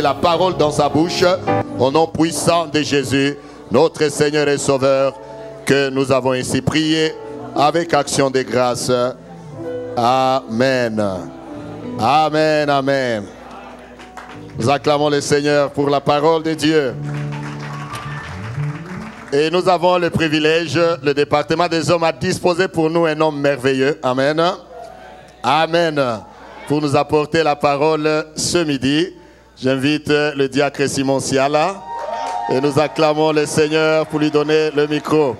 la parole dans sa bouche. Au nom puissant de Jésus, notre Seigneur et Sauveur, que nous avons ici prié avec action de grâce. Amen. Amen, amen. Nous acclamons le Seigneur pour la parole de Dieu. Et nous avons le privilège, le département des hommes a disposé pour nous un homme merveilleux. Amen. Amen. Pour nous apporter la parole ce midi, j'invite le diacre Simon Siala et nous acclamons le Seigneur pour lui donner le micro.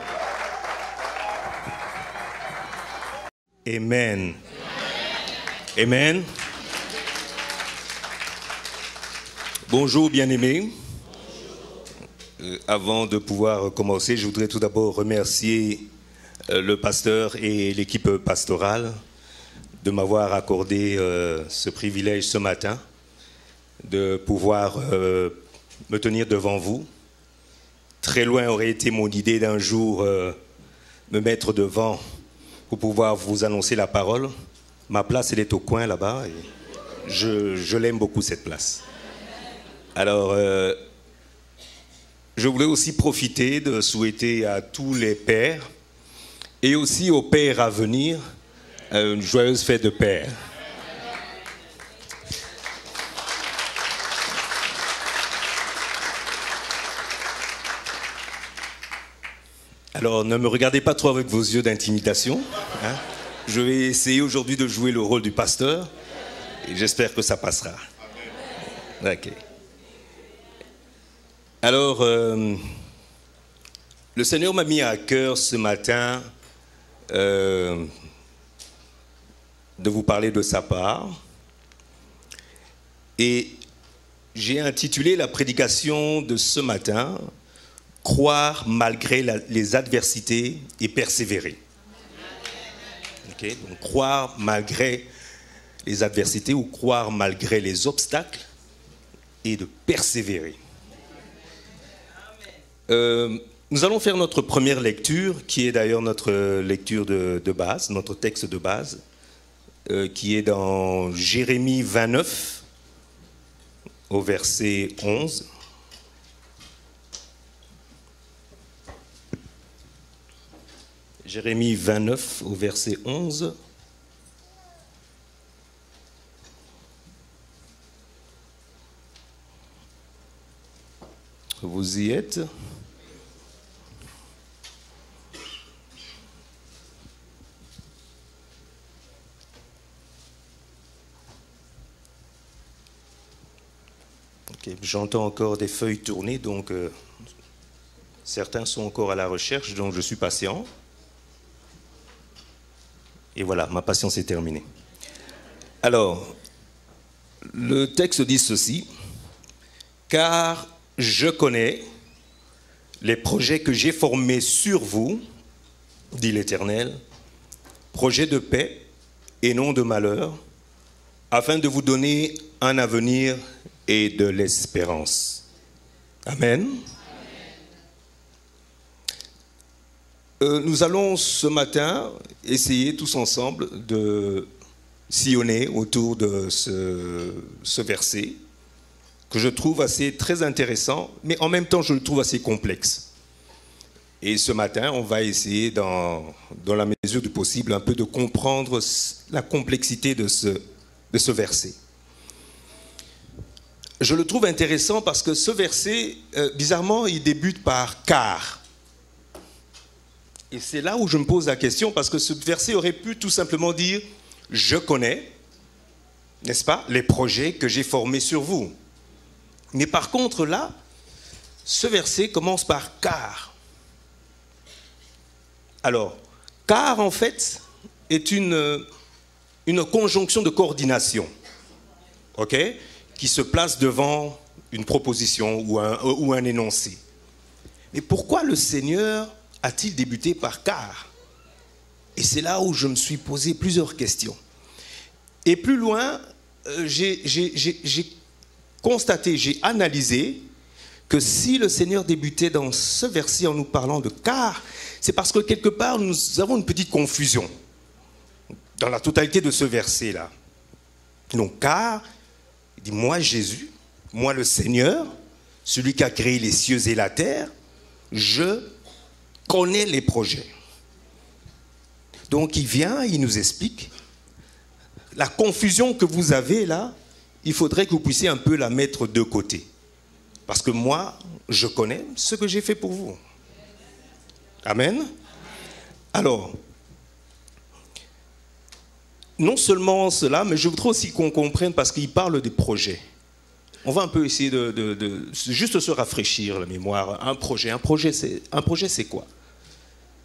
Amen. Amen. Bonjour bien-aimés. Avant de pouvoir commencer, je voudrais tout d'abord remercier le pasteur et l'équipe pastorale de m'avoir accordé ce privilège ce matin de pouvoir me tenir devant vous. Très loin aurait été mon idée d'un jour me mettre devant pour pouvoir vous annoncer la parole. Ma place, elle est au coin là-bas et je l'aime beaucoup cette place. Alors, je voulais aussi profiter de souhaiter à tous les pères et aussi aux pères à venir une joyeuse fête de pères. Alors, ne me regardez pas trop avec vos yeux d'intimidation. Hein. Je vais essayer aujourd'hui de jouer le rôle du pasteur et j'espère que ça passera. Ok. Alors, le Seigneur m'a mis à cœur ce matin de vous parler de sa part. Et j'ai intitulé la prédication de ce matin « Croire malgré les adversités et persévérer ». Okay, donc, croire malgré les adversités ou croire malgré les obstacles et de persévérer. Nous allons faire notre première lecture, qui est d'ailleurs notre lecture de base, notre texte de base, qui est dans Jérémie 29, au verset 11. Jérémie 29, au verset 11. Vous y êtes? Okay. J'entends encore des feuilles tourner, donc certains sont encore à la recherche, donc je suis patient. Et voilà, ma patience est terminée. Alors, le texte dit ceci, « Car je connais les projets que j'ai formés sur vous, dit l'Éternel, projets de paix et non de malheur, afin de vous donner un avenir et de l'espérance. » Amen. Nous allons ce matin essayer tous ensemble de sillonner autour de ce verset que je trouve très intéressant, mais en même temps je le trouve assez complexe. Et ce matin, on va essayer, dans la mesure du possible, un peu de comprendre la complexité de ce verset. Je le trouve intéressant parce que ce verset, bizarrement, il débute par « car ». Et c'est là où je me pose la question, parce que ce verset aurait pu tout simplement dire « je connais », n'est-ce pas, les projets que j'ai formés sur vous. Mais par contre là, ce verset commence par « car ». Alors, « car » en fait est une conjonction de coordination, ok, qui se place devant une proposition ou un énoncé. Mais pourquoi le Seigneur a-t-il débuté par « car » ? Et c'est là où je me suis posé plusieurs questions. Et plus loin, j'ai constaté, j'ai analysé que si le Seigneur débutait dans ce verset en nous parlant de « car », c'est parce que quelque part nous avons une petite confusion dans la totalité de ce verset-là. Donc « car », il dit « moi Jésus, moi le Seigneur, celui qui a créé les cieux et la terre, je connais les projets. Donc il vient, il nous explique. La confusion que vous avez là, il faudrait que vous puissiez un peu la mettre de côté. Parce que moi, je connais ce que j'ai fait pour vous. Amen. Alors, non seulement cela, mais je voudrais aussi qu'on comprenne, parce qu'il parle des projets. On va un peu essayer de juste se rafraîchir la mémoire. Un projet c'est quoi?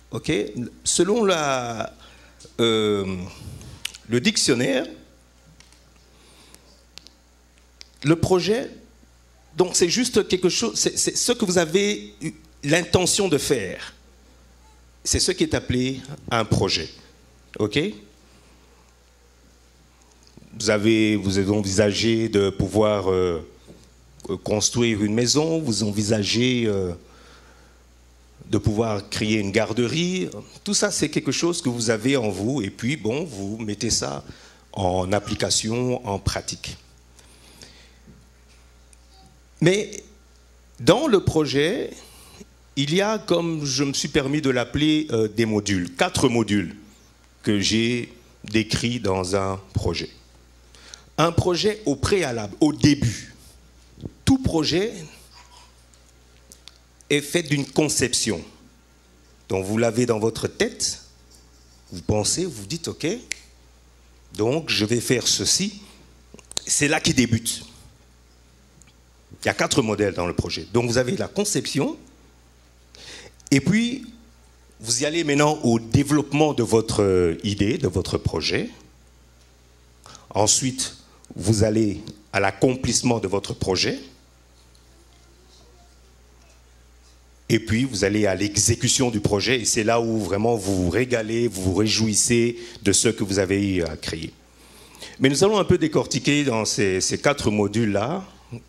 Ok. Selon le dictionnaire, le projet, donc c'est juste quelque chose, c'est ce que vous avez l'intention de faire. C'est ce qui est appelé un projet. Ok? Vous avez envisagé de pouvoir construire une maison, vous envisagez de pouvoir créer une garderie. Tout ça, c'est quelque chose que vous avez en vous. Et puis, bon, vous mettez ça en application, en pratique. Mais dans le projet, il y a, comme je me suis permis de l'appeler, des modules. 4 modules que j'ai décrits dans un projet. Un projet au préalable, au début. Tout projet est fait d'une conception. Donc vous l'avez dans votre tête, vous pensez, vous dites, ok, donc je vais faire ceci. C'est là qu'il débute. Il y a 4 modèles dans le projet. Donc vous avez la conception, et puis vous y allez maintenant au développement de votre idée, de votre projet. Ensuite, vous allez à l'accomplissement de votre projet. Et puis, vous allez à l'exécution du projet. Et c'est là où vraiment vous vous régalez, vous vous réjouissez de ce que vous avez créé. Mais nous allons un peu décortiquer dans ces 4 modules-là.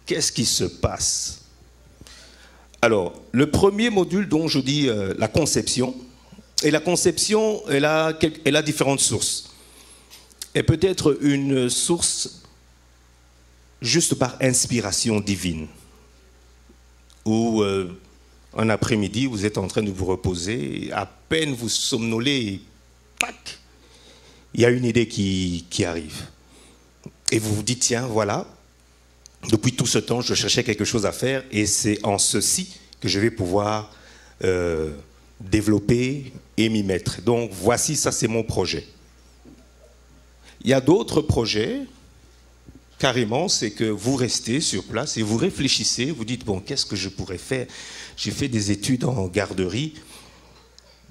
Qu'est-ce qui se passe? Alors, le premier module dont je dis la conception. Et la conception, elle a différentes sources. Et peut-être une source juste par inspiration divine. Ou un après-midi, vous êtes en train de vous reposer, et à peine vous somnolez, et tac, il y a une idée qui arrive. Et vous vous dites, tiens, voilà, depuis tout ce temps, je cherchais quelque chose à faire, et c'est en ceci que je vais pouvoir développer et m'y mettre. Donc voici, ça c'est mon projet. Il y a d'autres projets, carrément, c'est que vous restez sur place et vous réfléchissez, vous dites, bon, qu'est-ce que je pourrais faire? J'ai fait des études en garderie,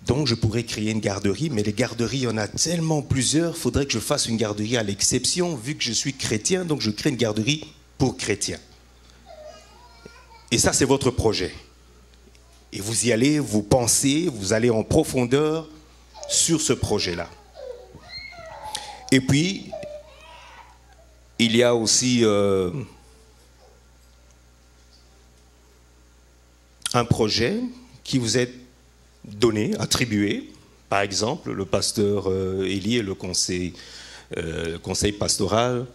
donc je pourrais créer une garderie, mais les garderies, il y en a tellement plusieurs, il faudrait que je fasse une garderie à l'exception, vu que je suis chrétien, donc je crée une garderie pour chrétiens. Et ça, c'est votre projet. Et vous y allez, vous pensez, vous allez en profondeur sur ce projet-là. Et puis, il y a aussi un projet qui vous est donné, attribué. Par exemple, le pasteur Élie et le conseil pastoral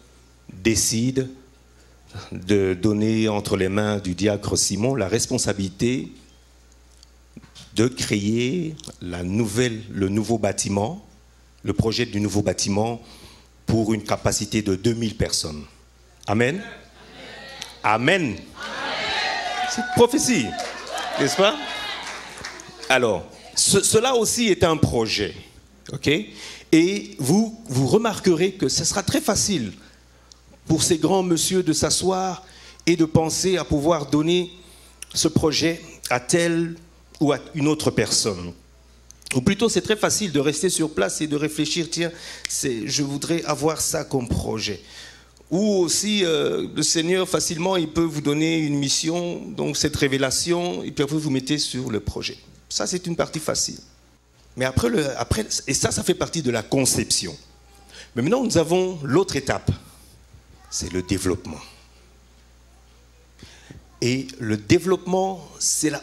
décident de donner entre les mains du diacre Simon la responsabilité de créer le nouveau bâtiment, le projet du nouveau bâtiment pour une capacité de 2000 personnes. Amen. Amen. Amen. C'est une prophétie, n'est-ce pas? Alors, cela aussi est un projet, ok? Et vous remarquerez que ce sera très facile pour ces grands messieurs de s'asseoir et de penser à pouvoir donner ce projet à telle ou à une autre personne. Ou plutôt, c'est très facile de rester sur place et de réfléchir, tiens, je voudrais avoir ça comme projet. Ou aussi, le Seigneur, facilement, il peut vous donner une mission, donc cette révélation, et puis après, vous mettez sur le projet. Ça, c'est une partie facile. Mais après, et ça fait partie de la conception. Mais maintenant, nous avons l'autre étape, c'est le développement. Et le développement,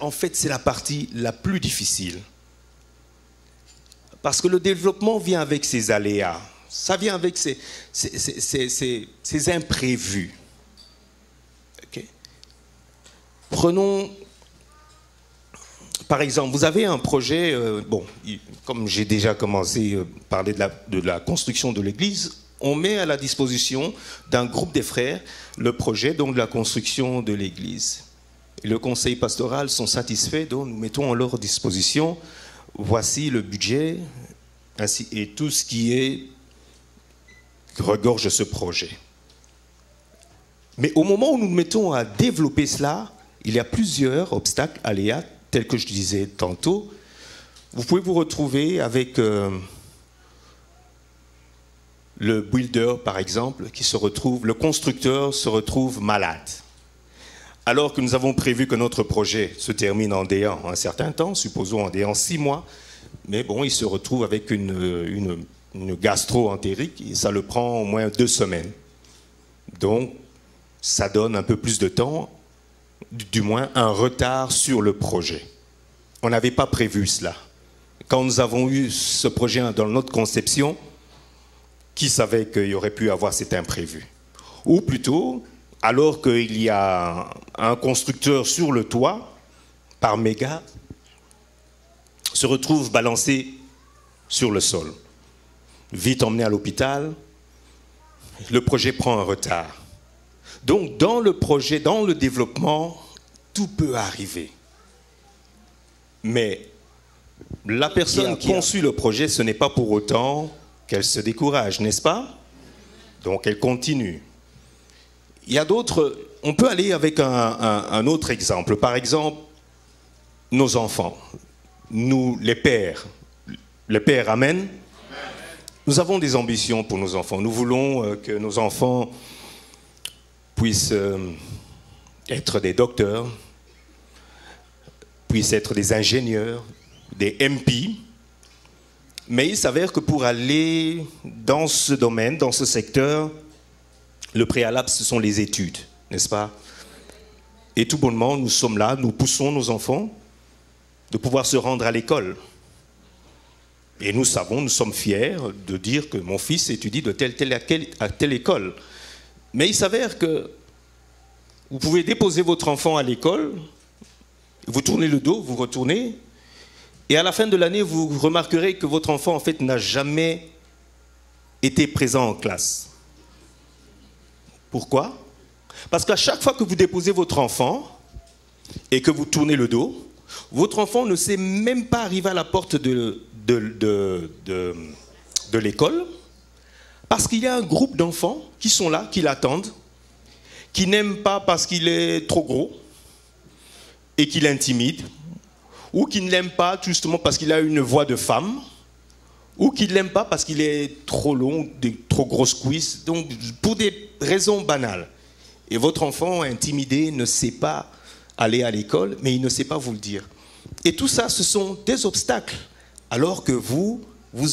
en fait, c'est la partie la plus difficile. Parce que le développement vient avec ses aléas. Ça vient avec ses imprévus. Okay? Prenons, par exemple, vous avez un projet, comme j'ai déjà commencé à parler de la construction de l'église, on met à la disposition d'un groupe des frères le projet donc, de la construction de l'église. Et le conseil pastoral sont satisfaits, donc nous mettons à leur disposition, voici le budget ainsi, et tout ce qui regorge ce projet. Mais au moment où nous nous mettons à développer cela, il y a plusieurs obstacles, aléas, tels que je disais tantôt. Vous pouvez vous retrouver avec le builder, par exemple, le constructeur se retrouve malade. Alors que nous avons prévu que notre projet se termine en déant un certain temps, supposons en déant 6 mois, mais bon, il se retrouve avec une gastro-entérique et ça le prend au moins 2 semaines. Donc, ça donne un peu plus de temps, du moins un retard sur le projet. On n'avait pas prévu cela. Quand nous avons eu ce projet dans notre conception, qui savait qu'il y aurait pu avoir cet imprévu? Ou plutôt, alors qu'il y a un constructeur sur le toit, par méga, se retrouve balancé sur le sol. Vite emmené à l'hôpital, le projet prend un retard. Donc, dans le projet, dans le développement, tout peut arriver. Mais la personne qui conçut le projet, ce n'est pas pour autant qu'elle se décourage, n'est-ce pas? Donc, elle continue. Il y a d'autres... On peut aller avec un autre exemple. Par exemple, nos enfants. Nous, les pères. Les pères, amen. Nous avons des ambitions pour nos enfants. Nous voulons que nos enfants puissent être des docteurs, puissent être des ingénieurs, des MP. Mais il s'avère que pour aller dans ce domaine, dans ce secteur, le préalable, ce sont les études, n'est-ce pas? Et tout bonnement, nous sommes là, nous poussons nos enfants de pouvoir se rendre à l'école. Et nous savons, nous sommes fiers de dire que mon fils étudie de telle école. Mais il s'avère que vous pouvez déposer votre enfant à l'école, vous tournez le dos, vous retournez, et à la fin de l'année, vous remarquerez que votre enfant, en fait, n'a jamais été présent en classe. Pourquoi? Parce qu'à chaque fois que vous déposez votre enfant et que vous tournez le dos, votre enfant ne sait même pas arriver à la porte de l'école parce qu'il y a un groupe d'enfants qui sont là, qui l'attendent, qui n'aiment pas parce qu'il est trop gros et qu'il intimide, ou qui ne l'aiment pas justement parce qu'il a une voix de femme, ou qui ne l'aiment pas parce qu'il est trop long, des trop grosses cuisses, donc pour des raisons banales. Et votre enfant intimidé ne sait pas aller à l'école, mais il ne sait pas vous le dire. Et tout ça, ce sont des obstacles, alors que vous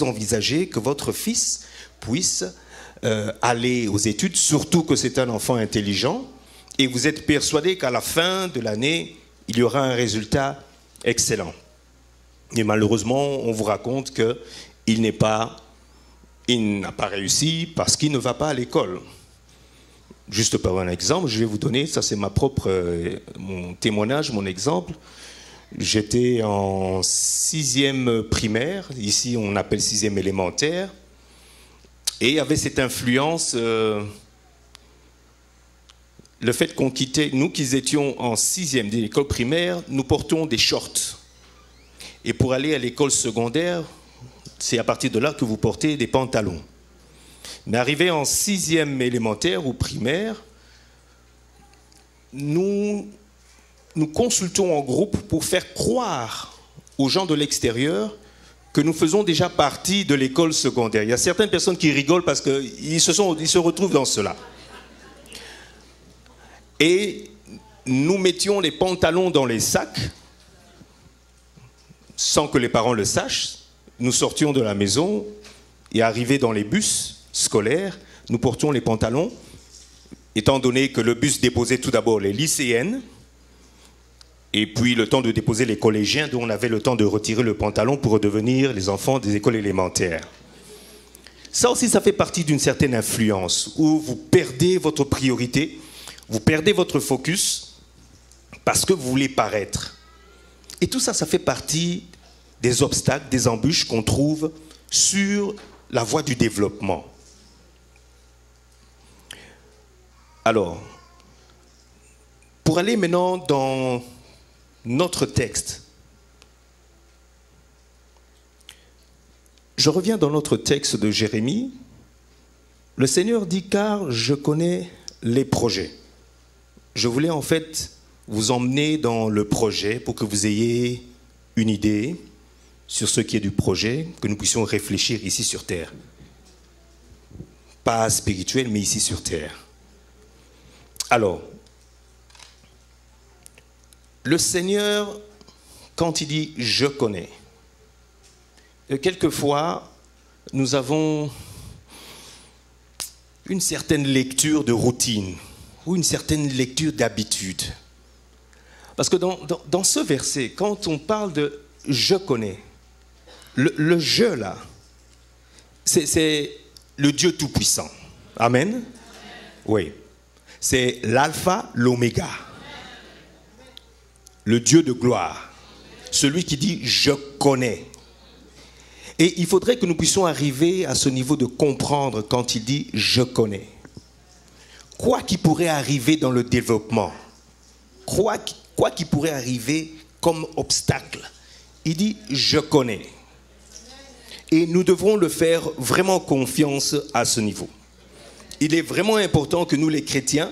envisagez que votre fils puisse aller aux études, surtout que c'est un enfant intelligent, et vous êtes persuadé qu'à la fin de l'année, il y aura un résultat excellent. Et malheureusement, on vous raconte qu'il n'a pas réussi parce qu'il ne va pas à l'école. Juste par un exemple, je vais vous donner, ça c'est mon témoignage, mon exemple. J'étais en 6e primaire, ici on appelle 6e élémentaire, et il y avait cette influence, le fait qu'on quittait, nous qui étions en 6e de l'école primaire, nous portions des shorts. Et pour aller à l'école secondaire, c'est à partir de là que vous portez des pantalons. Mais arrivé en 6e élémentaire ou primaire, nous consultons en groupe pour faire croire aux gens de l'extérieur que nous faisons déjà partie de l'école secondaire. Il y a certaines personnes qui rigolent parce qu'ils se retrouvent dans cela. Et nous mettions les pantalons dans les sacs, sans que les parents le sachent. Nous sortions de la maison et arrivés dans les bus scolaires, nous portions les pantalons, étant donné que le bus déposait tout d'abord les lycéennes, et puis le temps de déposer les collégiens, dont on avait le temps de retirer le pantalon pour redevenir les enfants des écoles élémentaires. Ça aussi, ça fait partie d'une certaine influence, où vous perdez votre priorité, vous perdez votre focus, parce que vous voulez paraître. Et tout ça, ça fait partie des obstacles, des embûches qu'on trouve sur la voie du développement. Alors, pour aller maintenant dans notre texte, je reviens dans notre texte de Jérémie. Le Seigneur dit, car je connais les projets. Je voulais en fait vous emmener dans le projet pour que vous ayez une idée sur ce qui est du projet, que nous puissions réfléchir ici sur terre. Pas spirituel, mais ici sur terre. Alors, le Seigneur, quand il dit « je connais », quelquefois, nous avons une certaine lecture de routine ou une certaine lecture d'habitude. Parce que dans ce verset, quand on parle de « je connais », le « je » là, c'est le Dieu Tout-Puissant. Amen. Oui. C'est l'alpha, l'oméga. Le Dieu de gloire. Celui qui dit « je connais ». Et il faudrait que nous puissions arriver à ce niveau de comprendre quand il dit « je connais ». Quoi qui pourrait arriver dans le développement, quoi qui pourrait arriver comme obstacle, il dit « je connais ». Et nous devrons le faire vraiment confiance à ce niveau. Il est vraiment important que nous, les chrétiens,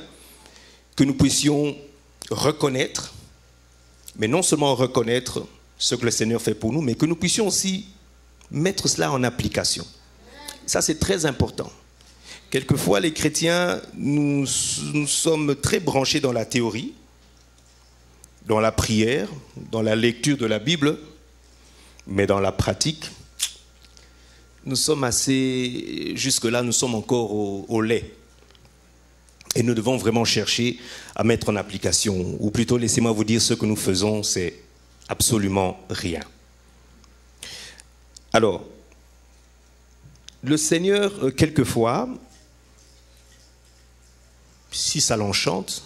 que nous puissions reconnaître, mais non seulement reconnaître ce que le Seigneur fait pour nous, mais que nous puissions aussi mettre cela en application. Ça, c'est très important. Quelquefois, les chrétiens, nous sommes très branchés dans la théorie, dans la prière, dans la lecture de la Bible, mais dans la pratique, nous sommes assez... Jusque-là, nous sommes encore au lait. Et nous devons vraiment chercher à mettre en application. Ou plutôt, laissez-moi vous dire, ce que nous faisons, c'est absolument rien. Alors, le Seigneur, quelquefois, si ça l'enchante,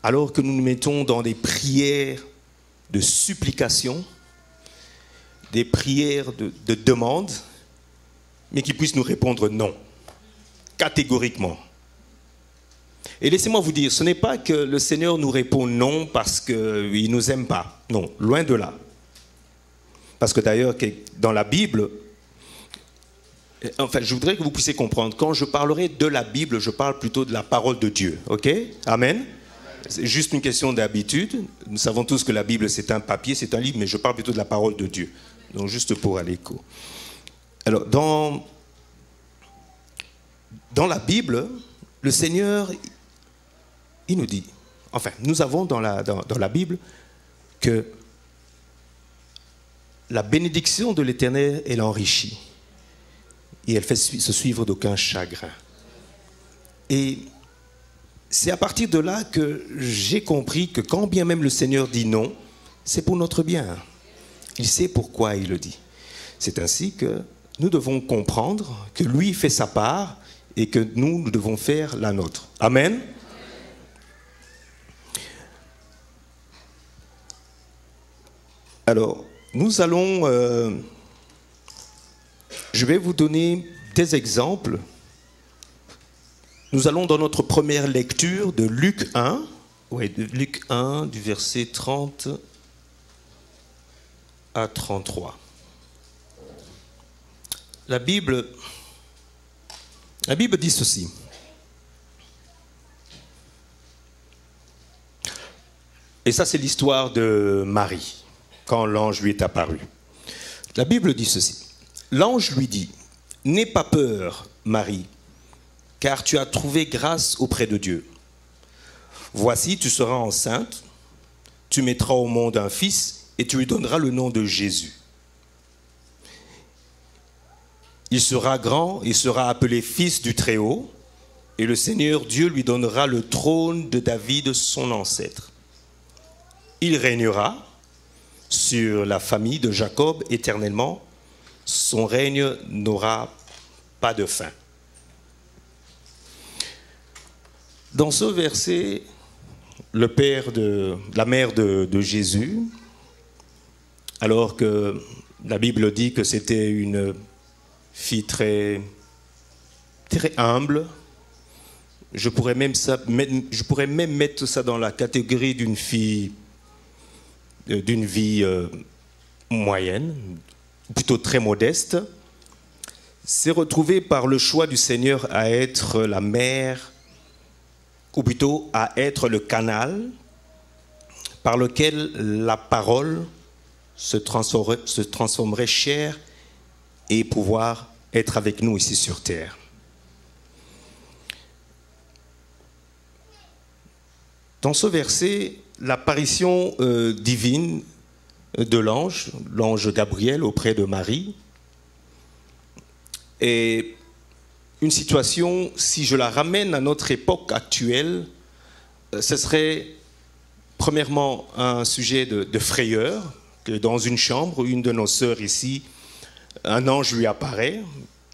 alors que nous nous mettons dans des prières de supplication, des prières de demande, mais qu'il puisse nous répondre non, catégoriquement. Et laissez-moi vous dire, ce n'est pas que le Seigneur nous répond non parce qu'il ne nous aime pas. Non, loin de là. Parce que d'ailleurs, dans la Bible, enfin, je voudrais que vous puissiez comprendre, quand je parlerai de la Bible, je parle plutôt de la parole de Dieu. Ok? Amen? C'est juste une question d'habitude. Nous savons tous que la Bible, c'est un papier, c'est un livre, mais je parle plutôt de la parole de Dieu. Donc, juste pour aller court. Alors, dans la Bible, le Seigneur, il nous dit, enfin, nous avons dans la Bible que la bénédiction de l'Éternel, elle enrichit. Et elle fait se suivre d'aucun chagrin. Et c'est à partir de là que j'ai compris que quand bien même le Seigneur dit non, c'est pour notre bien. Il sait pourquoi il le dit. C'est ainsi que nous devons comprendre que lui fait sa part et que nous devons faire la nôtre. Amen. Alors, nous allons... je vais vous donner des exemples. Nous allons dans notre première lecture de Luc 1, de Luc 1, du verset 30 à 33. La Bible dit ceci. Et ça, c'est l'histoire de Marie, quand l'ange lui est apparu. La Bible dit ceci. L'ange lui dit, « N'aie pas peur, Marie, car tu as trouvé grâce auprès de Dieu. Voici, tu seras enceinte, tu mettras au monde un fils et tu lui donneras le nom de Jésus. Il sera grand, il sera appelé fils du Très-Haut, et le Seigneur Dieu lui donnera le trône de David, son ancêtre. Il régnera sur la famille de Jacob éternellement, son règne n'aura pas de fin. » Dans ce verset, la mère de Jésus, alors que la Bible dit que c'était une fille très, très humble. Je pourrais même mettre ça dans la catégorie d'une fille d'une vie moyenne, plutôt très modeste, s'est retrouvée par le choix du Seigneur à être la mère, ou plutôt à être le canal par lequel la parole se transformerait chair et pouvoir être avec nous ici sur terre. Dans ce verset, l'apparition divine de l'ange Gabriel auprès de Marie, est une situation, si je la ramène à notre époque actuelle, ce serait premièrement un sujet de frayeur, que dans une chambre, une de nos sœurs ici, un ange lui apparaît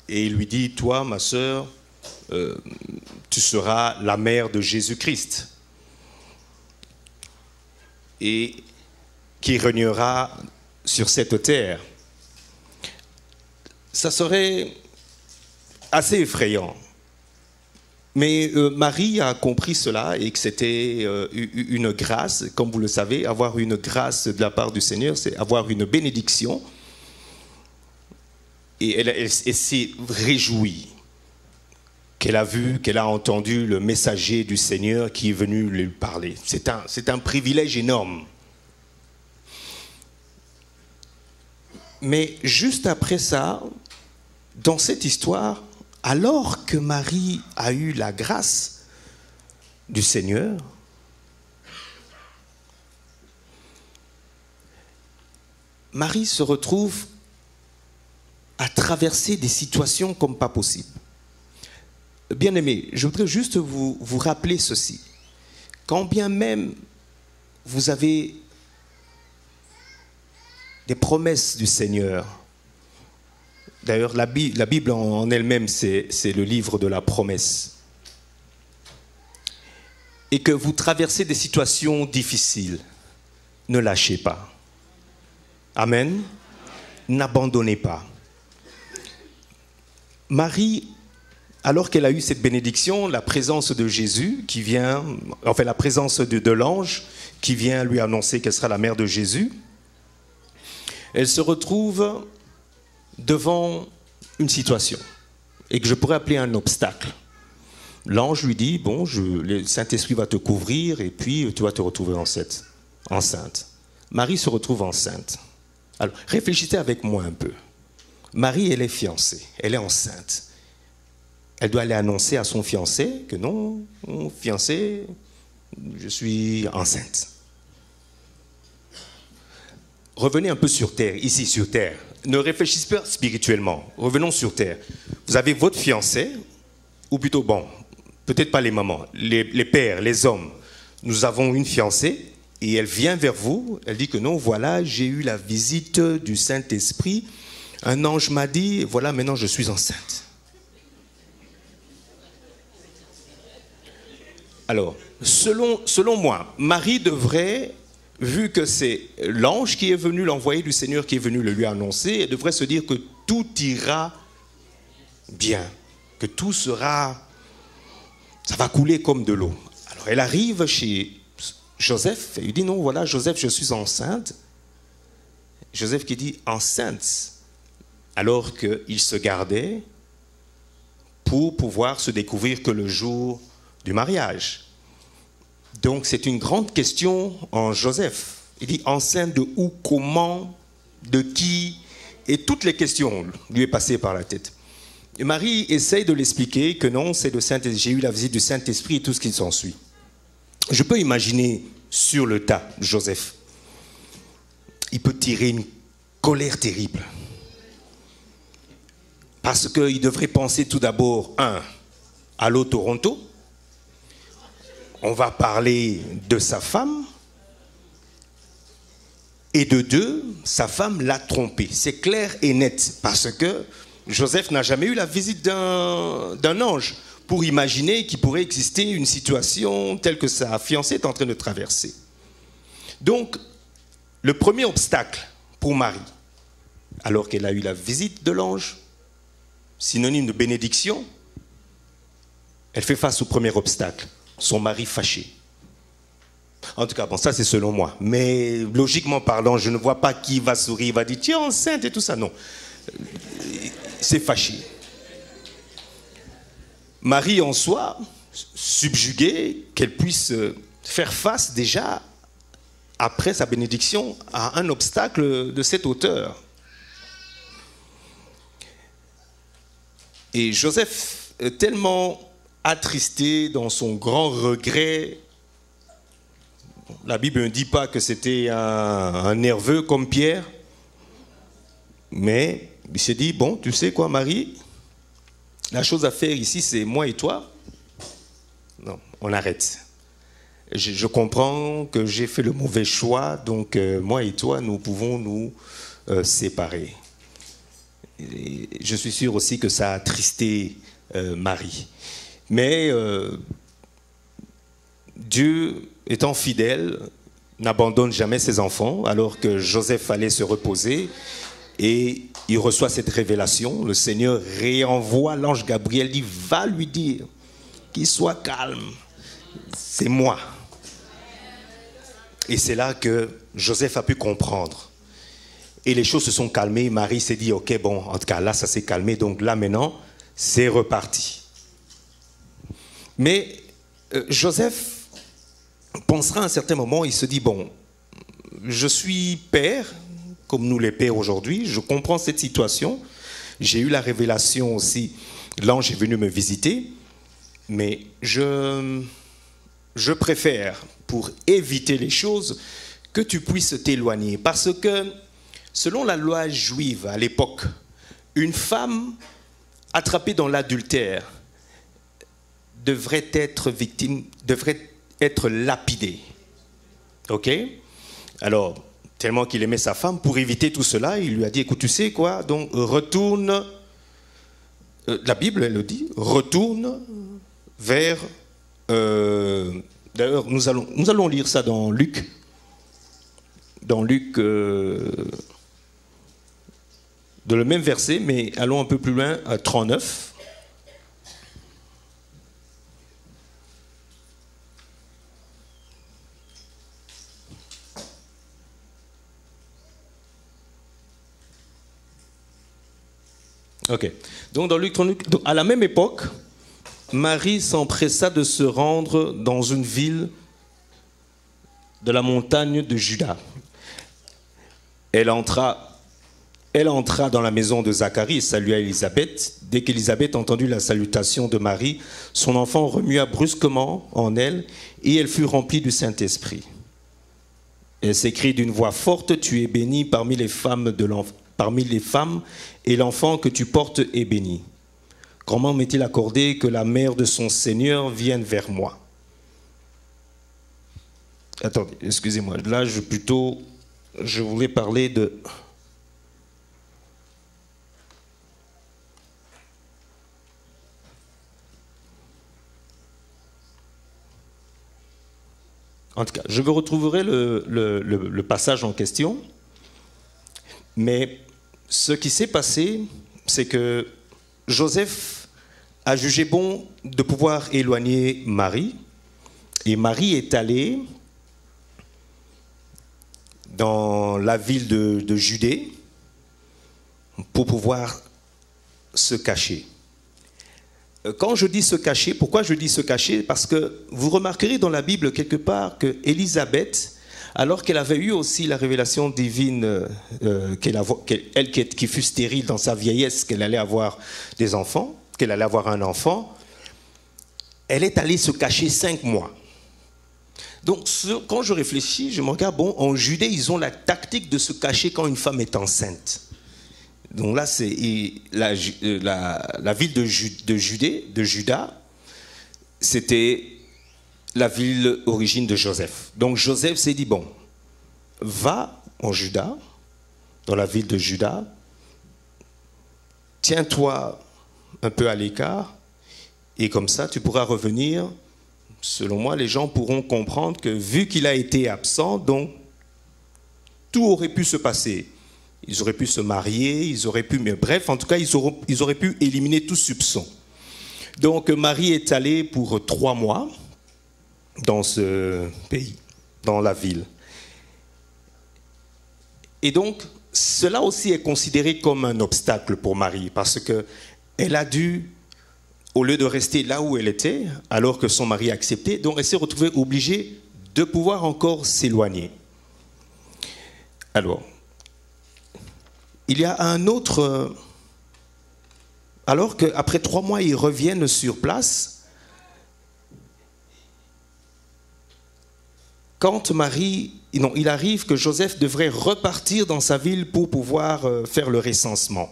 et il lui dit « Toi, ma sœur, tu seras la mère de Jésus-Christ. » Et qui régnera sur cette terre. Ça serait assez effrayant. Mais Marie a compris cela et que c'était une grâce. Comme vous le savez, avoir une grâce de la part du Seigneur, c'est avoir une bénédiction. Et elle s'est réjouie qu'elle a vu, qu'elle a entendu le messager du Seigneur qui est venu lui parler. C'est un privilège énorme. Mais juste après ça, dans cette histoire, alors que Marie a eu la grâce du Seigneur, Marie se retrouve à traverser des situations comme pas possible. Bien-aimés, je voudrais juste vous rappeler ceci. Quand bien même vous avez des promesses du Seigneur, d'ailleurs la Bible en elle-même c'est le livre de la promesse, et que vous traversez des situations difficiles, ne lâchez pas. Amen. N'abandonnez pas. Marie, alors qu'elle a eu cette bénédiction, la présence de Jésus qui vient, enfin la présence de l'ange qui vient lui annoncer qu'elle sera la mère de Jésus, elle se retrouve devant une situation et que je pourrais appeler un obstacle. L'ange lui dit, bon, le Saint-Esprit va te couvrir et puis tu vas te retrouver enceinte. Marie se retrouve enceinte. Alors, réfléchissez avec moi un peu. Marie, elle est fiancée, elle est enceinte. Elle doit aller annoncer à son fiancé que non, mon fiancé, je suis enceinte. Revenez un peu sur terre, ici sur terre. Ne réfléchissez pas spirituellement. Revenons sur terre. Vous avez votre fiancé, ou plutôt, bon, peut-être pas les mamans, les pères, les hommes. Nous avons une fiancée et elle vient vers vous. Elle dit que non, voilà, j'ai eu la visite du Saint-Esprit. Un ange m'a dit, voilà, maintenant je suis enceinte. Alors, selon moi, Marie devrait, vu que c'est l'ange qui est venu, l'envoyé du Seigneur qui est venu le lui annoncer, elle devrait se dire que tout ira bien, que tout sera, ça va couler comme de l'eau. Alors elle arrive chez Joseph et lui dit non, voilà Joseph, je suis enceinte. Joseph qui dit enceinte, alors qu'il se gardait pour pouvoir se découvrir que le jour du mariage. Donc c'est une grande question en Joseph. Il dit enceinte de où, comment, de qui, et toutes les questions lui est passées par la tête. Et Marie essaye de l'expliquer que non, c'est le Saint-Esprit, j'ai eu la visite du Saint-Esprit et tout ce qui s'ensuit. Je peux imaginer sur le tas Joseph. Il peut tirer une colère terrible. Parce qu'il devrait penser tout d'abord, allô Toronto, on va parler de sa femme, et de deux, sa femme l'a trompé. C'est clair et net, parce que Joseph n'a jamais eu la visite d'un ange. pour imaginer qu'il pourrait exister une situation telle que sa fiancée est en train de traverser. Donc, le premier obstacle pour Marie, alors qu'elle a eu la visite de l'ange, synonyme de bénédiction, elle fait face au premier obstacle, son mari fâché. En tout cas, bon, ça c'est selon moi. Mais logiquement parlant, je ne vois pas qui va sourire, va dire « tu es enceinte » et tout ça. Non, c'est fâché. Marie en soi, subjuguée, qu'elle puisse faire face déjà, après sa bénédiction, à un obstacle de cette hauteur. Et Joseph est tellement attristé dans son grand regret. La Bible ne dit pas que c'était un nerveux comme Pierre, mais il s'est dit, bon, tu sais quoi, Marie, la chose à faire ici, c'est moi et toi. Non, on arrête. Je comprends que j'ai fait le mauvais choix, donc moi et toi, nous pouvons nous séparer. Et je suis sûr aussi que ça a attristé Marie. Mais Dieu, étant fidèle, n'abandonne jamais ses enfants, alors que Joseph allait se reposer et il reçoit cette révélation. Le Seigneur réenvoie l'ange Gabriel, dit, va lui dire qu'il soit calme, c'est moi. Et c'est là que Joseph a pu comprendre. Et les choses se sont calmées. Marie s'est dit, ok, bon, en tout cas, là, ça s'est calmé. Donc là, maintenant, c'est reparti. Mais Joseph pensera à un certain moment, il se dit, bon, je suis père, comme nous les pères aujourd'hui, je comprends cette situation. J'ai eu la révélation aussi, l'ange est venu me visiter, mais je préfère, pour éviter les choses, que tu puisses t'éloigner. Parce que, selon la loi juive à l'époque, une femme attrapée dans l'adultère devrait être lapidée. Ok? Alors, tellement qu'il aimait sa femme, pour éviter tout cela, il lui a dit, écoute, tu sais quoi, donc retourne, la Bible, elle le dit, retourne vers... D'ailleurs, nous allons lire ça dans Luc. Dans Luc, dans le même verset, mais allons un peu plus loin, à 39. Ok. Donc dans Luc 39, à la même époque, Marie s'empressa de se rendre dans une ville de la montagne de Juda. Elle entra dans la maison de Zacharie et salua Élisabeth. Dès qu'Élisabeth entendit la salutation de Marie, son enfant remua brusquement en elle et elle fut remplie du Saint-Esprit. Elle s'écrie d'une voix forte, « Tu es bénie parmi les femmes et l'enfant que tu portes est béni. Comment m'est-il accordé que la mère de son Seigneur vienne vers moi ?» Attendez, excusez-moi. Là, je voulais parler de... En tout cas, je retrouverai le passage en question. Mais ce qui s'est passé, c'est que Joseph a jugé bon de pouvoir éloigner Marie. Et Marie est allée dans la ville de Judée pour pouvoir se cacher. Quand je dis se cacher, pourquoi je dis se cacher? Parce que vous remarquerez dans la Bible quelque part que Élisabeth, alors qu'elle avait eu aussi la révélation divine, elle qui fut stérile dans sa vieillesse, qu'elle allait avoir des enfants, qu'elle allait avoir un enfant, elle est allée se cacher 5 mois. Donc quand je réfléchis, je me regarde, bon, en Judée, ils ont la tactique de se cacher quand une femme est enceinte. Donc là, c'est la ville de Juda, c'était la ville origine de Joseph. Donc Joseph s'est dit, bon, va en Juda, dans la ville de Juda, tiens-toi un peu à l'écart, Et comme ça, tu pourras revenir. Selon moi, les gens pourront comprendre que vu qu'il a été absent, donc tout aurait pu se passer. Ils auraient pu se marier, ils auraient pu... Mais bref, en tout cas, ils auraient pu éliminer tout soupçon. Donc Marie est allée pour 3 mois dans ce pays, dans la ville. Et donc, cela aussi est considéré comme un obstacle pour Marie, parce qu'elle a dû, au lieu de rester là où elle était, alors que son mari a accepté, donc elle s'est retrouvée obligée de pouvoir encore s'éloigner. Alors, il y a un autre... Alors qu'après 3 mois, ils reviennent sur place, quand Marie... Non, il arrive que Joseph devrait repartir dans sa ville pour pouvoir faire le recensement.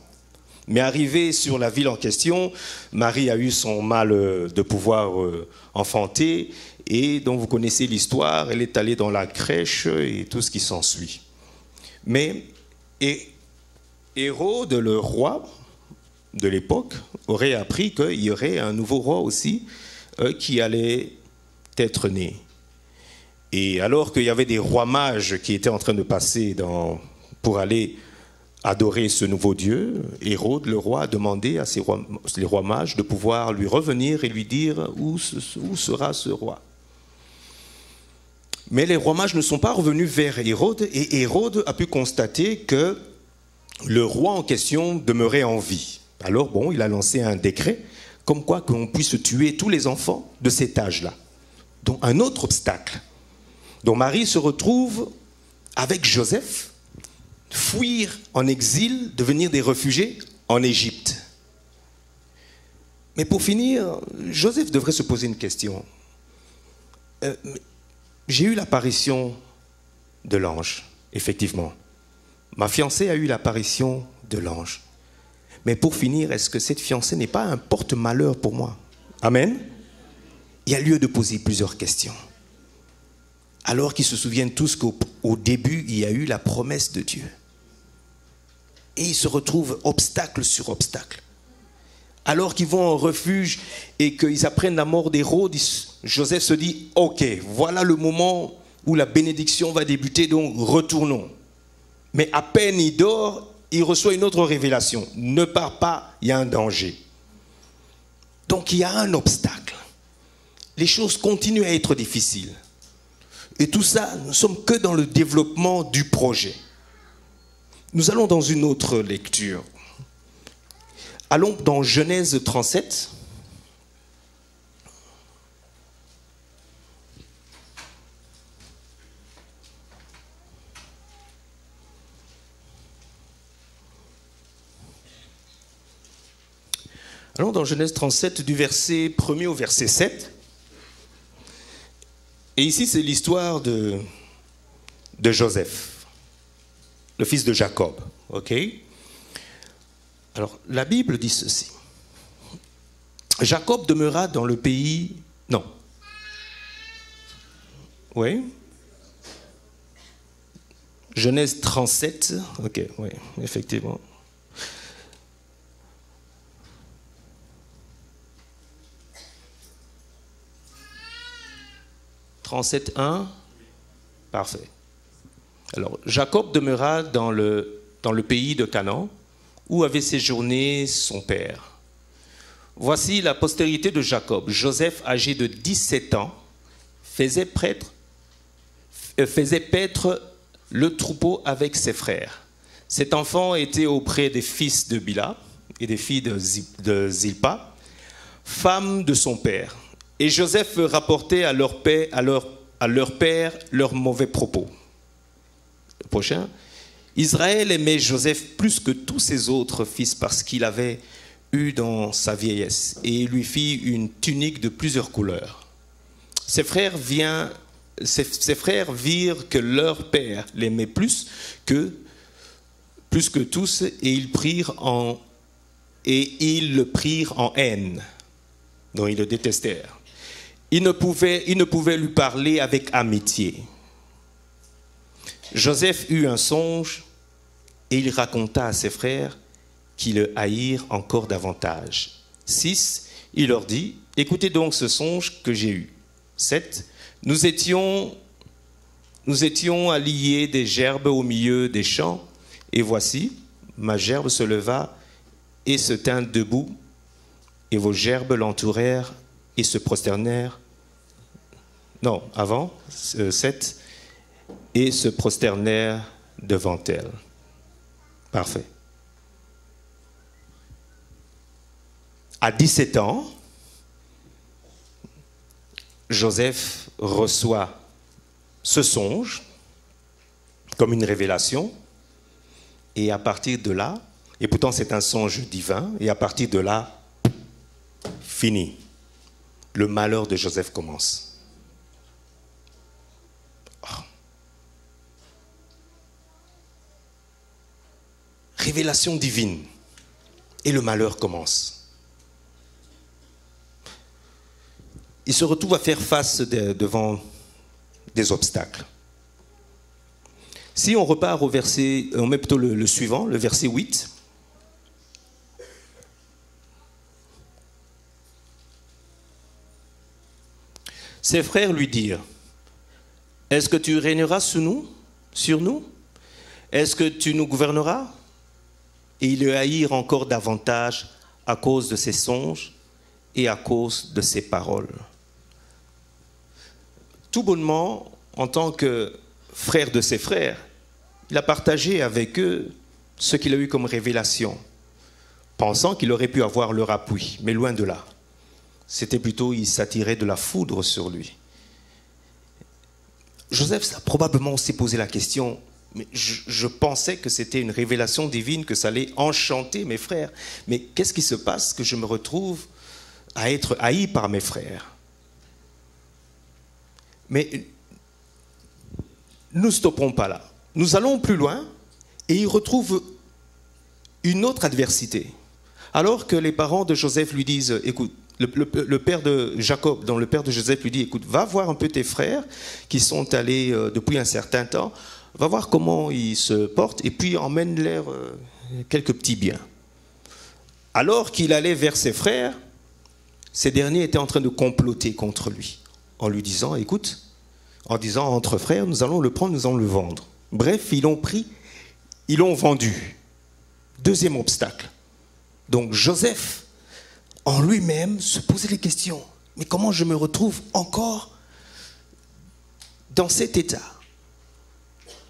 Mais arrivé sur la ville en question, Marie a eu son mal de pouvoir enfanter, et donc vous connaissez l'histoire, elle est allée dans la crèche et tout ce qui s'ensuit. Mais Hérode, le roi de l'époque, aurait appris qu'il y aurait un nouveau roi aussi qui allait être né. Et alors qu'il y avait des rois mages qui étaient en train de passer pour aller adorer ce nouveau Dieu, Hérode, le roi, a demandé à les rois mages de pouvoir lui revenir et lui dire où sera ce roi. Mais les rois mages ne sont pas revenus vers Hérode, et Hérode a pu constater que le roi en question demeurait en vie. Alors bon, il a lancé un décret comme quoi qu'on puisse tuer tous les enfants de cet âge-là. Donc un autre obstacle. Donc Marie se retrouve avec Joseph, fuir en exil, devenir des réfugiés en Égypte. Mais pour finir, Joseph devrait se poser une question. J'ai eu l'apparition de l'ange, effectivement. Ma fiancée a eu l'apparition de l'ange. Mais pour finir, est-ce que cette fiancée n'est pas un porte-malheur pour moi? Amen. Il y a lieu de poser plusieurs questions. Alors qu'ils se souviennent tous qu'au début, il y a eu la promesse de Dieu. Et ils se retrouvent obstacle sur obstacle. Alors qu'ils vont en refuge et qu'ils apprennent la mort d'Hérode, Joseph se dit, ok, voilà le moment où la bénédiction va débuter, donc retournons. Mais à peine il dort, il reçoit une autre révélation. Ne pars pas, il y a un danger. Donc il y a un obstacle. Les choses continuent à être difficiles. Et tout ça, nous ne sommes que dans le développement du projet. Nous allons dans une autre lecture. Allons dans Genèse 37. Allons dans Genèse 37 du verset 1er au verset 7. Et ici, c'est l'histoire de Joseph, le fils de Jacob. Ok? Alors, la Bible dit ceci. Jacob demeura dans le pays... Non. Oui? Genèse 37. Ok, oui, effectivement. 37.1. Parfait. Alors, Jacob demeura dans le pays de Canaan, où avait séjourné son père. Voici la postérité de Jacob. Joseph, âgé de 17 ans, faisait paître le troupeau avec ses frères. Cet enfant était auprès des fils de Bila et des filles de Zilpa, femme de son père. Et Joseph rapportait à leur père leurs mauvais propos. Le prochain. Israël aimait Joseph plus que tous ses autres fils parce qu'il avait eu dans sa vieillesse. Et il lui fit une tunique de plusieurs couleurs. Ses frères virent que leur père l'aimait plus que tous, et ils le prirent en haine. Donc ils le détestèrent. Ils ne pouvaient lui parler avec amitié. Joseph eut un songe et il raconta à ses frères qui le haïrent encore davantage. 6, il leur dit, écoutez donc ce songe que j'ai eu. 7, nous étions à lier des gerbes au milieu des champs, et voici, ma gerbe se leva et se tint debout, et vos gerbes l'entourèrent et se prosternèrent. Non, avant, 7, et se prosternèrent devant elle. Parfait. À 17 ans, Joseph reçoit ce songe comme une révélation, et à partir de là, et pourtant c'est un songe divin, et à partir de là, fini. Le malheur de Joseph commence. Oh. Révélation divine, et le malheur commence. Il se retrouve à faire face devant des obstacles. Si on repart au verset, on met plutôt le suivant, le verset 8. Ses frères lui dirent, « Est-ce que tu régneras sur nous? Est-ce que tu nous gouverneras ?» Et ils le haïrent encore davantage à cause de ses songes et à cause de ses paroles. Tout bonnement, en tant que frère de ses frères, il a partagé avec eux ce qu'il a eu comme révélation, pensant qu'il aurait pu avoir leur appui, mais loin de là. C'était plutôt, il s'attirait de la foudre sur lui. Joseph a probablement aussi posé la question, mais je pensais que c'était une révélation divine, que ça allait enchanter mes frères. Mais qu'est-ce qui se passe que je me retrouve à être haï par mes frères? Mais nous ne stopperons pas là. Nous allons plus loin et il retrouve une autre adversité. Alors que les parents de Joseph lui disent, écoute, le père de Jacob, dont le père de Joseph lui dit, écoute, va voir un peu tes frères qui sont allés depuis un certain temps, va voir comment ils se portent et puis emmène-leur quelques petits biens. Alors qu'il allait vers ses frères, ces derniers étaient en train de comploter contre lui, en lui disant, écoute, en disant entre frères, nous allons le prendre, nous allons le vendre. Bref, ils l'ont pris, ils l'ont vendu. Deuxième obstacle. Donc Joseph, en lui-même, se posait les questions. Mais comment je me retrouve encore dans cet état?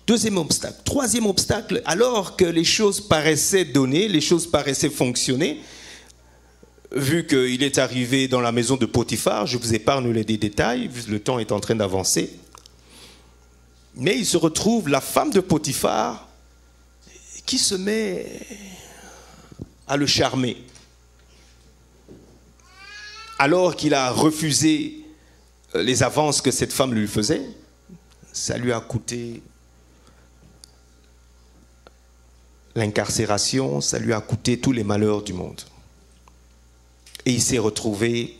Deuxième obstacle. Troisième obstacle, alors que les choses paraissaient donner, les choses paraissaient fonctionner, vu qu'il est arrivé dans la maison de Potiphar, je vous épargne les détails, le temps est en train d'avancer, mais il se retrouve la femme de Potiphar qui se met à le charmer. Alors qu'il a refusé les avances que cette femme lui faisait, ça lui a coûté l'incarcération, ça lui a coûté tous les malheurs du monde. Et il s'est retrouvé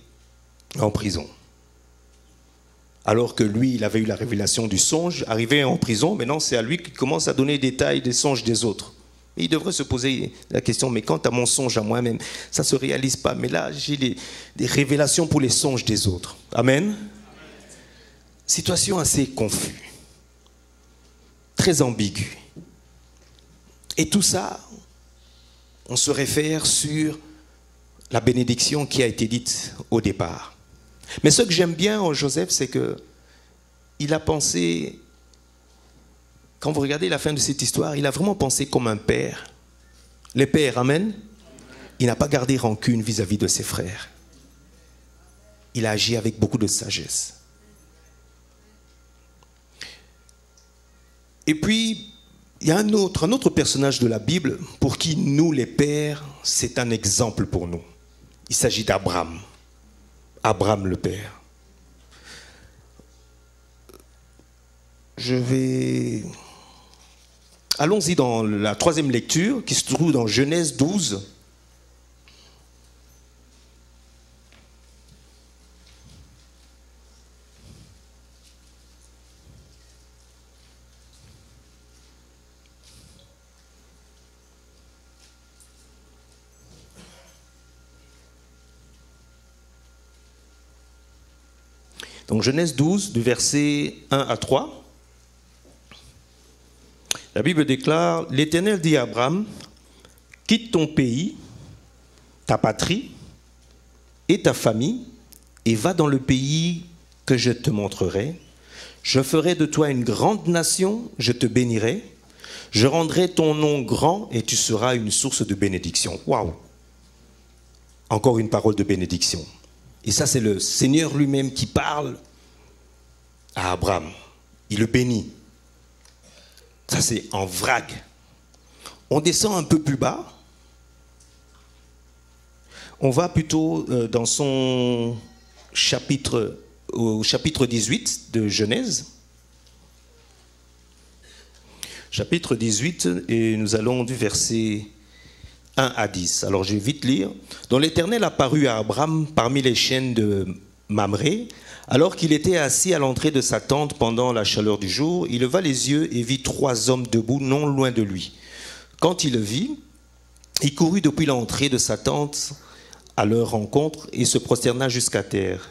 en prison. Alors que lui, il avait eu la révélation du songe, arrivé en prison, maintenant c'est à lui qu'il commence à donner des détails des songes des autres. Et il devrait se poser la question, mais quant à mon songe à moi-même, ça ne se réalise pas. Mais là, j'ai des révélations pour les songes des autres. Amen. Situation assez confuse, très ambiguë. Et tout ça, on se réfère sur la bénédiction qui a été dite au départ. Mais ce que j'aime bien en Joseph, c'est qu'il a pensé, quand vous regardez la fin de cette histoire, il a vraiment pensé comme un père. Les pères, amen. Il n'a pas gardé rancune vis-à-vis de ses frères. Il a agi avec beaucoup de sagesse. Et puis, il y a un autre personnage de la Bible pour qui nous, les pères, c'est un exemple pour nous. Il s'agit d'Abraham. Abraham le père. Allons-y dans la troisième lecture qui se trouve dans Genèse 12. Donc Genèse 12, du verset 1 à 3. La Bible déclare, l'Éternel dit à Abraham, quitte ton pays, ta patrie et ta famille, et va dans le pays que je te montrerai. Je ferai de toi une grande nation, je te bénirai, je rendrai ton nom grand et tu seras une source de bénédiction. Waouh! Encore une parole de bénédiction. Et ça, c'est le Seigneur lui-même qui parle à Abraham. Il le bénit. Ça, c'est en vrague. On descend un peu plus bas. On va plutôt dans son chapitre, au chapitre 18 de Genèse. Chapitre 18, et nous allons du verset 1 à 10. Alors je vais vite lire. « Dont l'Éternel apparut à Abraham parmi les chênes de Mamré, alors qu'il était assis à l'entrée de sa tente pendant la chaleur du jour, il leva les yeux et vit 3 hommes debout non loin de lui. Quand il le vit, il courut depuis l'entrée de sa tente à leur rencontre et se prosterna jusqu'à terre.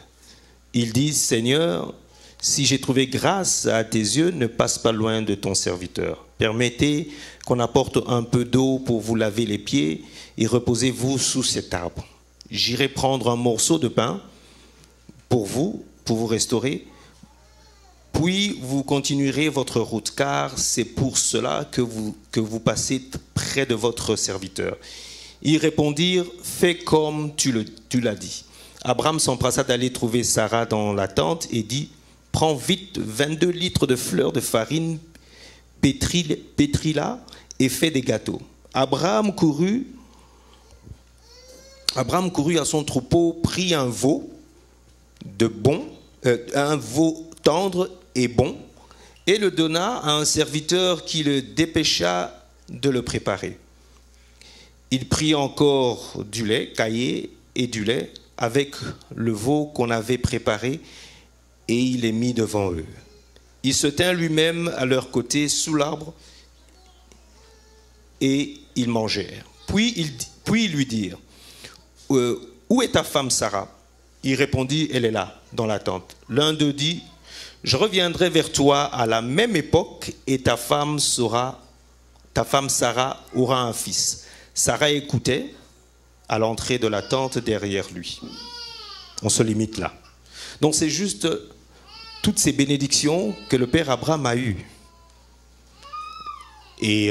Il dit, « Seigneur, si j'ai trouvé grâce à tes yeux, ne passe pas loin de ton serviteur. Permettez qu'on apporte un peu d'eau pour vous laver les pieds et reposez-vous sous cet arbre. J'irai prendre un morceau de pain pour vous restaurer, puis vous continuerez votre route, car c'est pour cela que vous passez près de votre serviteur. » Ils répondirent, « Fais comme tu l'as dit. » Abraham s'empressa d'aller trouver Sarah dans la tente et dit, « Prends vite 22 litres de fleurs de farine, pétris-la et fais des gâteaux. » Abraham courut à son troupeau, prit un veau tendre et bon, et le donna à un serviteur qui le dépêcha de le préparer. Il prit encore du lait caillé et du lait avec le veau qu'on avait préparé, et il les mit devant eux. Il se tint lui-même à leur côté sous l'arbre, et ils mangèrent. Puis ils lui dirent, « Où est ta femme Sarah ?» Il répondit, « Elle est là, dans la tente. » L'un d'eux dit, « Je reviendrai vers toi à la même époque, et ta femme Sarah aura un fils. » Sarah écoutait à l'entrée de la tente derrière lui. On se limite là. Donc c'est juste toutes ces bénédictions que le père Abraham a eues. Et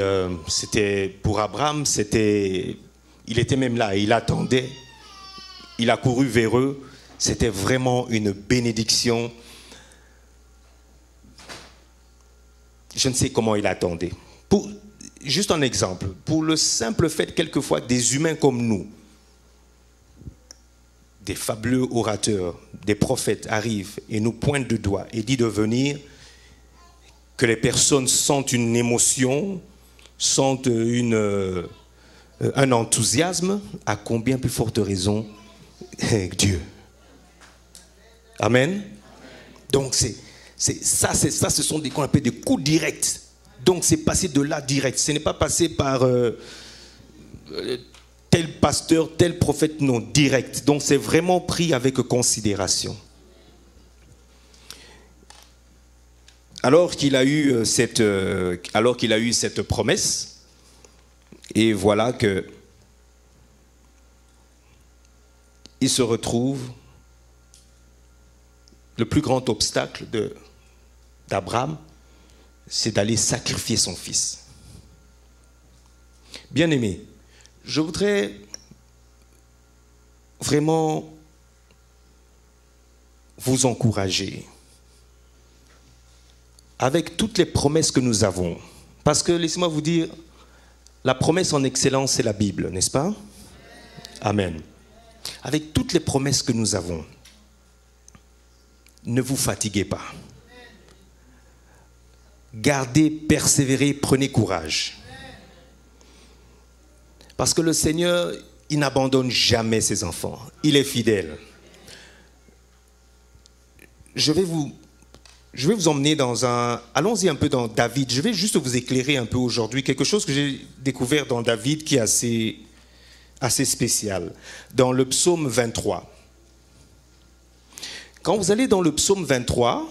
pour Abraham, il était même là, il attendait, il a couru vers eux. C'était vraiment une bénédiction. Je ne sais comment il attendait. Juste un exemple, pour le simple fait quelquefois que des humains comme nous, des fabuleux orateurs, des prophètes arrivent et nous pointent du doigt et disent de venir, que les personnes sentent une émotion, sentent un enthousiasme, à combien plus forte raison Dieu. Amen. Donc ce sont des qu'on appelle des coups directs. Donc c'est passé de là direct. Ce n'est pas passé par tel pasteur, tel prophète, non, direct. Donc c'est vraiment pris avec considération. Alors qu'il a eu cette promesse, et voilà que il se retrouve le plus grand obstacle d'Abraham, c'est d'aller sacrifier son fils. Bien-aimés, je voudrais vraiment vous encourager avec toutes les promesses que nous avons. Parce que, laissez-moi vous dire, la promesse en excellence, c'est la Bible, n'est-ce pas? Amen. Avec toutes les promesses que nous avons, ne vous fatiguez pas. Gardez, persévérez, prenez courage. Parce que le Seigneur, il n'abandonne jamais ses enfants. Il est fidèle. Je vais vous emmener dans un... Allons-y un peu dans David. Je vais juste vous éclairer un peu aujourd'hui. Quelque chose que j'ai découvert dans David qui est assez spécial. Dans le psaume 23. Quand vous allez dans le psaume 23,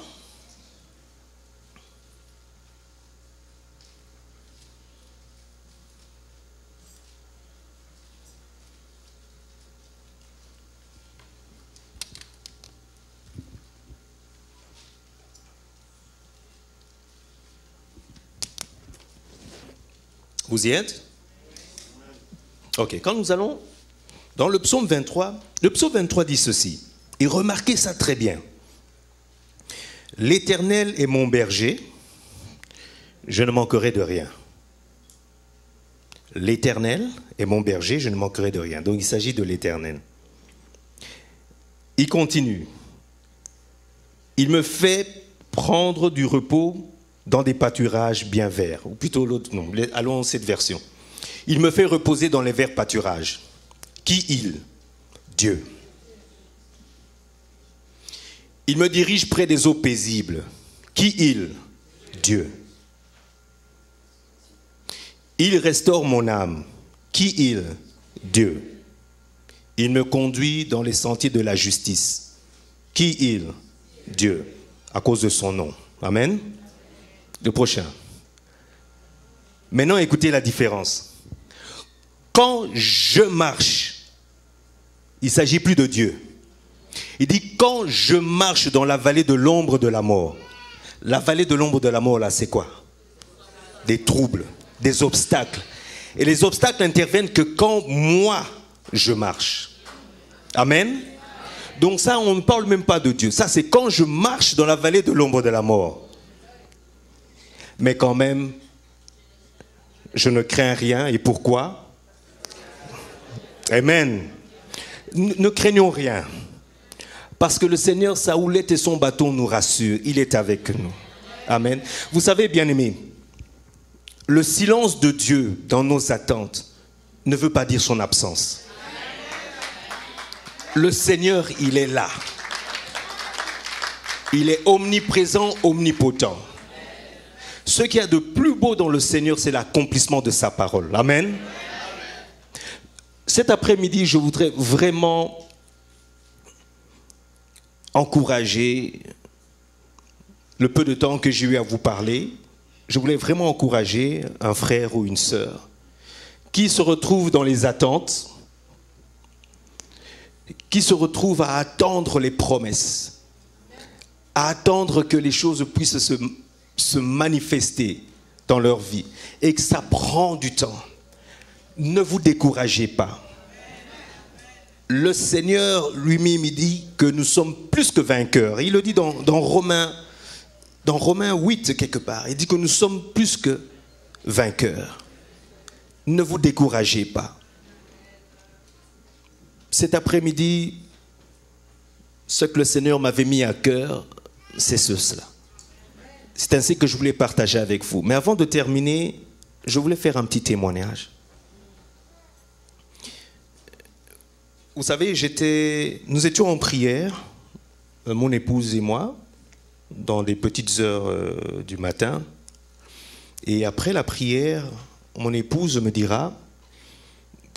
vous y êtes? Ok, quand nous allons dans le psaume 23 dit ceci, et remarquez ça très bien. L'Éternel est mon berger, je ne manquerai de rien. L'Éternel est mon berger, je ne manquerai de rien. Donc il s'agit de l'Éternel. Il continue. Il me fait prendre du repos dans des pâturages bien verts. Ou plutôt l'autre, non, allons cette version. Il me fait reposer dans les verts pâturages. Qui il? Dieu. Il me dirige près des eaux paisibles. Qui il? Dieu. Il restaure mon âme. Qui il? Dieu. Il me conduit dans les sentiers de la justice. Qui il? Dieu. À cause de son nom. Amen. Le prochain. Maintenant, écoutez la différence. Quand je marche, il ne s'agit plus de Dieu. Il dit, quand je marche dans la vallée de l'ombre de la mort. La vallée de l'ombre de la mort, là, c'est quoi? Des troubles, des obstacles. Et les obstacles n'interviennent que quand moi, je marche. Amen. Donc ça, on ne parle même pas de Dieu. Ça, c'est quand je marche dans la vallée de l'ombre de la mort. Mais quand même, je ne crains rien. Et pourquoi? Amen. Ne craignons rien. Parce que le Seigneur, sa houlette et son bâton nous rassurent. Il est avec nous. Amen. Vous savez, bien-aimés, le silence de Dieu dans nos attentes ne veut pas dire son absence. Le Seigneur, il est là. Il est omniprésent, omnipotent. Ce qu'il y a de plus beau dans le Seigneur, c'est l'accomplissement de sa parole. Amen. Cet après-midi, je voudrais vraiment encourager le peu de temps que j'ai eu à vous parler. Je voulais vraiment encourager un frère ou une sœur qui se retrouve dans les attentes, qui se retrouve à attendre les promesses, à attendre que les choses puissent se manifester dans leur vie et que ça prend du temps. Ne vous découragez pas. Le Seigneur lui-même dit que nous sommes plus que vainqueurs. Il le dit dans Romains 8 quelque part. Il dit que nous sommes plus que vainqueurs. Ne vous découragez pas. Cet après-midi, ce que le Seigneur m'avait mis à cœur, c'est cela. C'est ainsi que je voulais partager avec vous. Mais avant de terminer, je voulais faire un petit témoignage. Vous savez, nous étions en prière, mon épouse et moi, dans les petites heures du matin. Et après la prière, mon épouse me dira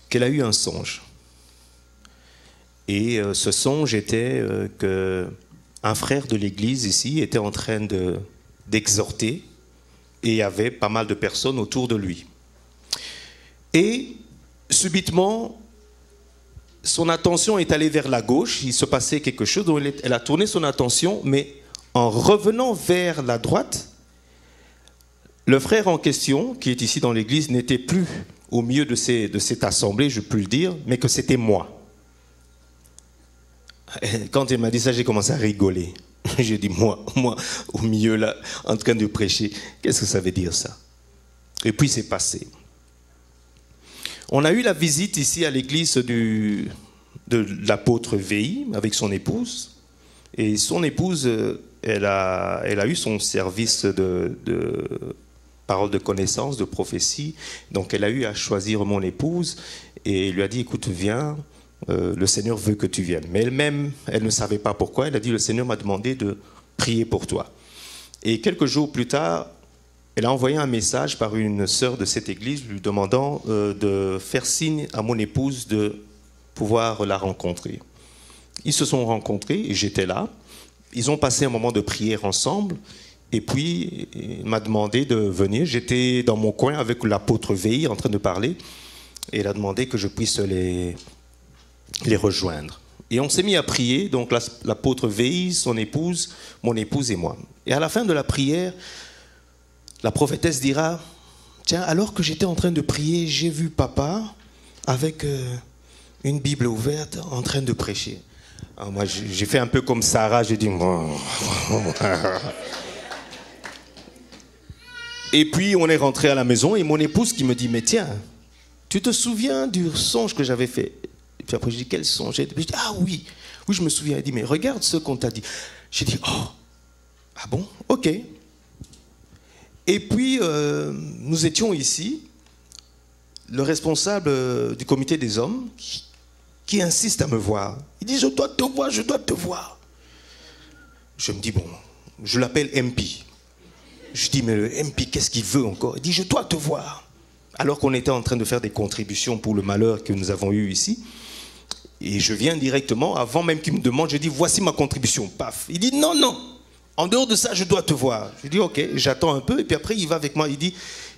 qu'elle a eu un songe. Et ce songe était qu'un frère de l'église ici était en train d'exhorter et il y avait pas mal de personnes autour de lui. Et subitement, son attention est allée vers la gauche, il se passait quelque chose, donc elle a tourné son attention, mais en revenant vers la droite, le frère en question, qui est ici dans l'église, n'était plus au milieu de cette assemblée, je peux le dire, mais que c'était moi. Quand elle m'a dit ça, j'ai commencé à rigoler. J'ai dit, moi, au milieu là, en train de prêcher, qu'est-ce que ça veut dire ça? Et puis c'est passé. On a eu la visite ici à l'église de l'apôtre VI avec son épouse. Et son épouse, elle a eu son service de parole de connaissance, de prophétie. Donc elle a eu à choisir mon épouse et il lui a dit, écoute, viens, le Seigneur veut que tu viennes. Mais elle-même, elle ne savait pas pourquoi. Elle a dit, le Seigneur m'a demandé de prier pour toi. Et quelques jours plus tard, elle a envoyé un message par une sœur de cette église lui demandant de faire signe à mon épouse de pouvoir la rencontrer. Ils se sont rencontrés et j'étais là. ils ont passé un moment de prière ensemble. Et puis, il m'a demandé de venir. J'étais dans mon coin avec l'apôtre Veille en train de parler. Et il a demandé que je puisse les rejoindre. Et on s'est mis à prier, donc l'apôtre Veille, son épouse, mon épouse et moi. Et à la fin de la prière, la prophétesse dira, tiens, alors que j'étais en train de prier, j'ai vu papa avec une Bible ouverte en train de prêcher. Alors moi, j'ai fait un peu comme Sarah, j'ai dit... Et puis, on est rentré à la maison et mon épouse qui me dit, mais tiens, tu te souviens du songe que j'avais fait? Et puis après, je dis, quel songe? Et puis je dis, ah oui, oui, je me souviens. Elle dit, mais regarde ce qu'on t'a dit. J'ai dit, oh, ah bon, ok. Et puis, nous étions ici, le responsable du comité des hommes, qui insiste à me voir. Il dit, je dois te voir, je dois te voir. Je me dis, bon, je l'appelle MP. Je dis, mais le MP, qu'est-ce qu'il veut encore? Il dit, je dois te voir. Alors qu'on était en train de faire des contributions pour le malheur que nous avons eu ici. Et je viens directement, avant même qu'il me demande, je dis, voici ma contribution. Paf. Il dit, non, non. En dehors de ça, je dois te voir. Je dis, ok, j'attends un peu. Et puis après, il va avec moi. Il dit,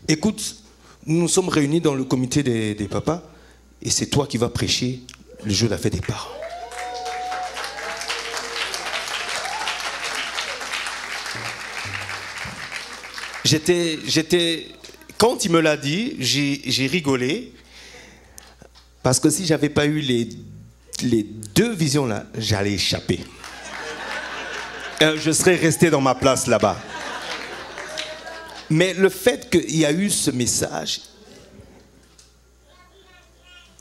écoute, nous nous sommes réunis dans le comité des papas. Et c'est toi qui vas prêcher le jour de la fête des parents. Quand il me l'a dit, j'ai rigolé. Parce que si j'avais pas eu les deux visions là, j'allais échapper. Je serais resté dans ma place là-bas. Mais le fait qu'il y a eu ce message,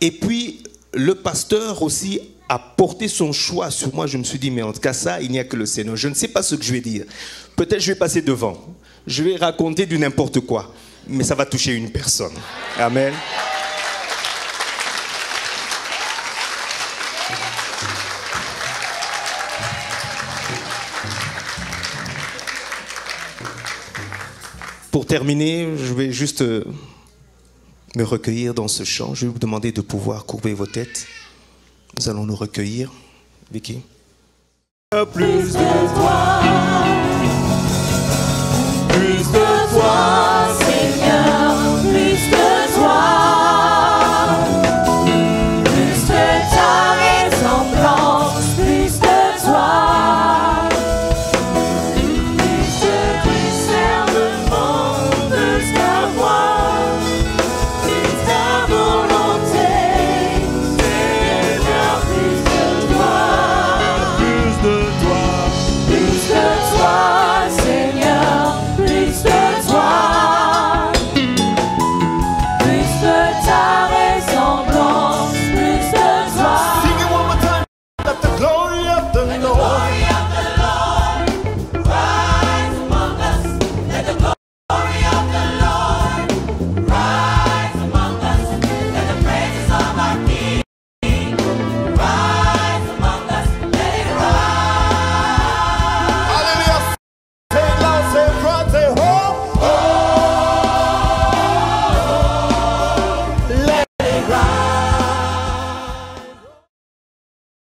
et puis le pasteur aussi a porté son choix sur moi, je me suis dit, mais en tout cas ça, il n'y a que le Seigneur. Je ne sais pas ce que je vais dire. Peut-être je vais passer devant. Je vais raconter du n'importe quoi. Mais ça va toucher une personne. Amen. Pour terminer, je vais juste me recueillir dans ce chant. Je vais vous demander de pouvoir courber vos têtes. Nous allons nous recueillir. Vicky. Plus de toi.